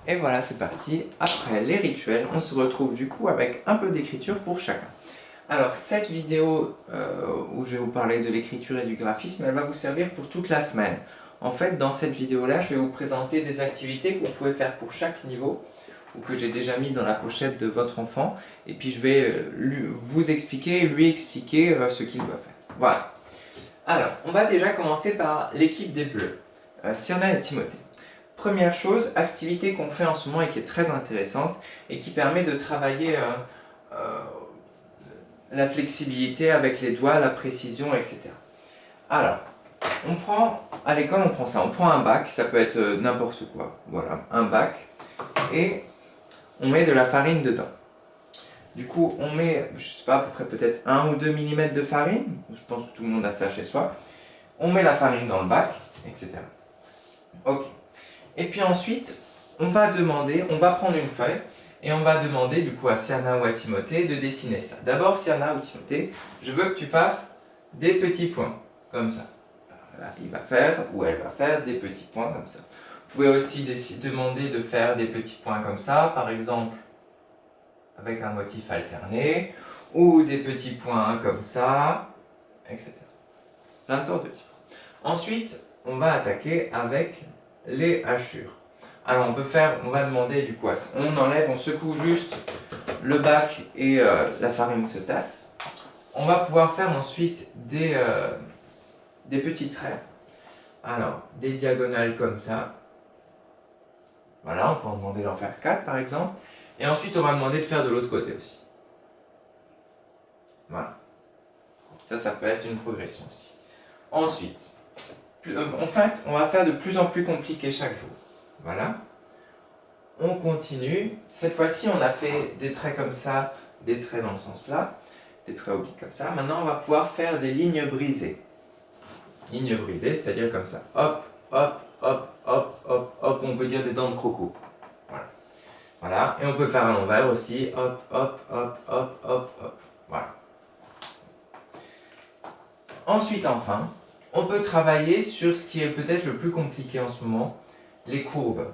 Et voilà, c'est parti. Après les rituels, on se retrouve du coup avec un peu d'écriture pour chacun. Alors cette vidéo où je vais vous parler de l'écriture et du graphisme, elle va vous servir pour toute la semaine. En fait, dans cette vidéo-là, je vais vous présenter des activités que vous pouvez faire pour chaque niveau, ou que j'ai déjà mis dans la pochette de votre enfant, et puis je vais vous expliquer, lui expliquer ce qu'il doit faire. Voilà. Alors, on va déjà commencer par l'équipe des Bleus, Sienna et Timothée. Première chose, activité qu'on fait en ce moment et qui est très intéressante et qui permet de travailler la flexibilité avec les doigts, la précision, etc. Alors, à l'école on prend ça, on prend un bac, ça peut être n'importe quoi, voilà, un bac, et on met de la farine dedans. Du coup, on met, je sais pas, à peu près peut-être 1 ou 2 mm de farine, je pense que tout le monde a ça chez soi. On met la farine dans le bac, etc. Ok. Et puis ensuite, on va prendre une feuille, et on va demander du coup à Sienna ou à Timothée de dessiner ça. D'abord, Sienna ou Timothée, je veux que tu fasses des petits points, comme ça. Voilà, il va faire, ou elle va faire des petits points comme ça. Vous pouvez aussi demander de faire des petits points comme ça, par exemple, avec un motif alterné, ou des petits points comme ça, etc. Plein de sortes de petits points. Ensuite, on va attaquer avec les hachures. Alors on va demander du coup, on enlève, on secoue juste le bac et la farine se tasse. On va pouvoir faire ensuite des petits traits. Alors, des diagonales comme ça. Voilà, on peut en demander d'en faire 4 par exemple. Et ensuite, on va demander de faire de l'autre côté aussi. Voilà. Ça peut être une progression aussi. Ensuite, en fait, on va faire de plus en plus compliqué chaque jour. Voilà. On continue. Cette fois-ci, on a fait des traits comme ça, des traits dans le sens là, des traits obliques comme ça. Maintenant, on va pouvoir faire des lignes brisées. Lignes brisées, c'est-à-dire comme ça. Hop, hop, hop, hop, hop, hop. On peut dire des dents de croco. Voilà. Voilà. Et on peut faire à l'envers aussi. Hop, hop, hop, hop, hop, hop. Voilà. Ensuite, enfin, on peut travailler sur ce qui est peut-être le plus compliqué en ce moment, les courbes.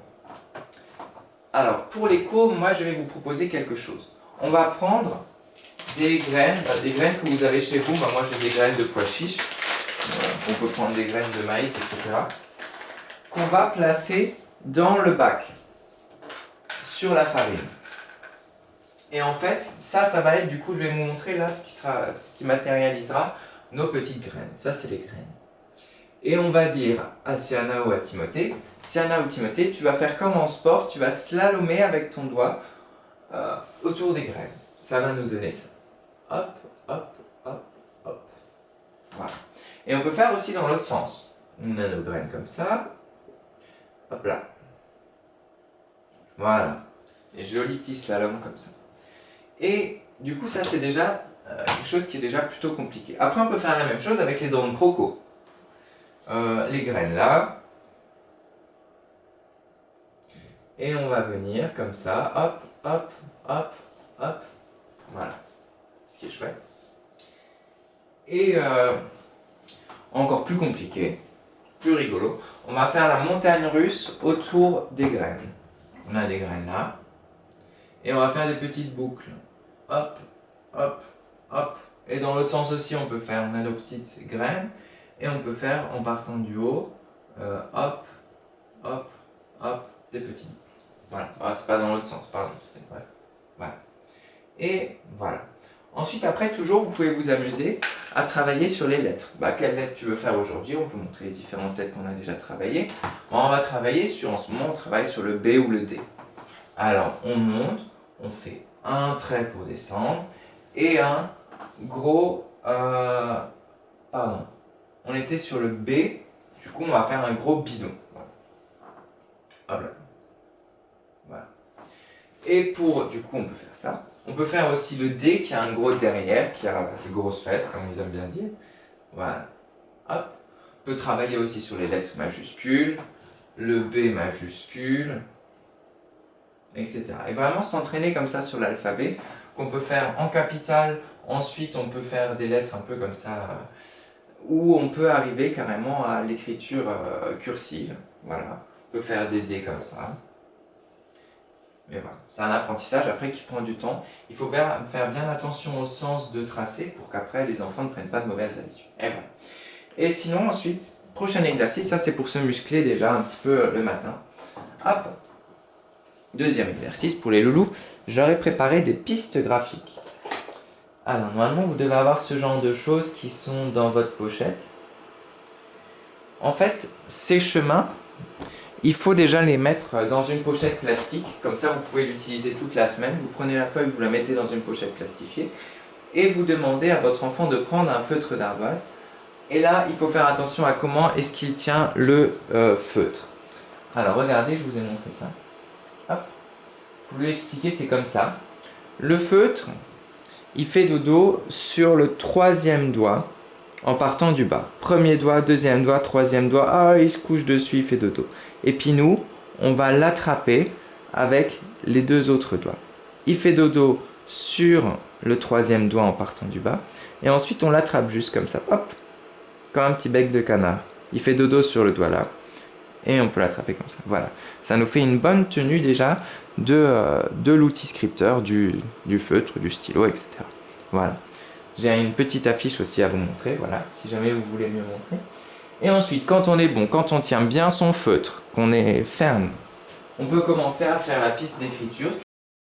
Alors, pour les courbes, moi je vais vous proposer quelque chose. On va prendre des graines que vous avez chez vous. Moi j'ai des graines de pois chiches. On peut prendre des graines de maïs, etc. Qu'on va placer dans le bac, sur la farine. Et en fait, ça va être, du coup, je vais vous montrer là ce qui matérialisera nos petites graines. Ça, c'est les graines. Et on va dire à Sienna ou à Timothée, Sienna ou Timothée, tu vas faire comme en sport, tu vas slalomer avec ton doigt autour des graines. Ça va nous donner ça. Hop, hop, hop, hop. Voilà. Et on peut faire aussi dans l'autre sens. On a nos graines comme ça. Hop là. Voilà. Et joli petit slalom comme ça. Et du coup, ça c'est déjà quelque chose qui est déjà plutôt compliqué. Après, on peut faire la même chose avec les dents de croco. Les graines là. Et on va venir comme ça, hop, hop, hop, hop. Voilà. Ce qui est chouette. Et encore plus compliqué, plus rigolo, on va faire la montagne russe autour des graines. On a des graines là. Et on va faire des petites boucles. Hop, hop, hop. Et dans l'autre sens aussi, on a nos petites graines. Et on peut faire, en partant du haut, hop, hop, hop, des petites boucles. Voilà. Ah, c'est pas dans l'autre sens, pardon. Bref. Voilà. Et voilà. Ensuite, après, toujours, vous pouvez vous amuser à travailler sur les lettres. Quelle lettre tu veux faire aujourd'hui? On peut montrer les différentes lettres qu'on a déjà travaillées. On va travailler en ce moment, on travaille sur le B ou le D. Alors, on monte, on fait un trait pour descendre et un gros... pardon. On était sur le B, du coup, on va faire un gros bidon. Voilà. Hop là. Voilà. Et du coup, on peut faire ça. On peut faire aussi le D qui a un gros derrière, qui a de grosses fesses, comme ils aiment bien dire. Voilà. Hop. On peut travailler aussi sur les lettres majuscules, le B majuscule, etc. Et vraiment s'entraîner comme ça sur l'alphabet, qu'on peut faire en capitale. Ensuite, on peut faire des lettres un peu comme ça, où on peut arriver carrément à l'écriture cursive. Voilà. On peut faire des D comme ça. Mais voilà, c'est un apprentissage après qui prend du temps. Il faut faire bien attention au sens de tracé pour qu'après les enfants ne prennent pas de mauvaises habitudes. Et voilà. Et sinon ensuite, prochain exercice, ça c'est pour se muscler déjà un petit peu le matin. Hop. Deuxième exercice pour les loulous, j'aurais préparé des pistes graphiques. Alors normalement vous devez avoir ce genre de choses qui sont dans votre pochette. En fait, ces chemins, il faut déjà les mettre dans une pochette plastique, comme ça vous pouvez l'utiliser toute la semaine. Vous prenez la feuille, vous la mettez dans une pochette plastifiée et vous demandez à votre enfant de prendre un feutre d'ardoise. Et là, il faut faire attention à comment est-ce qu'il tient le feutre. Alors regardez, je vous ai montré ça. Hop. Pour lui expliquer, c'est comme ça. Le feutre, il fait dodo sur le troisième doigt en partant du bas. Premier doigt, deuxième doigt, troisième doigt. Ah, il se couche dessus, il fait dodo. Et puis nous, on va l'attraper avec les deux autres doigts. Il fait dodo sur le troisième doigt en partant du bas. Et ensuite, on l'attrape juste comme ça. Hop, comme un petit bec de canard. Il fait dodo sur le doigt là. Et on peut l'attraper comme ça. Voilà. Ça nous fait une bonne tenue déjà de l'outil scripteur, du feutre, du stylo, etc. Voilà. J'ai une petite affiche aussi à vous montrer, voilà, si jamais vous voulez mieux montrer. Et ensuite, quand on est bon, quand on tient bien son feutre, qu'on est ferme, on peut commencer à faire la piste d'écriture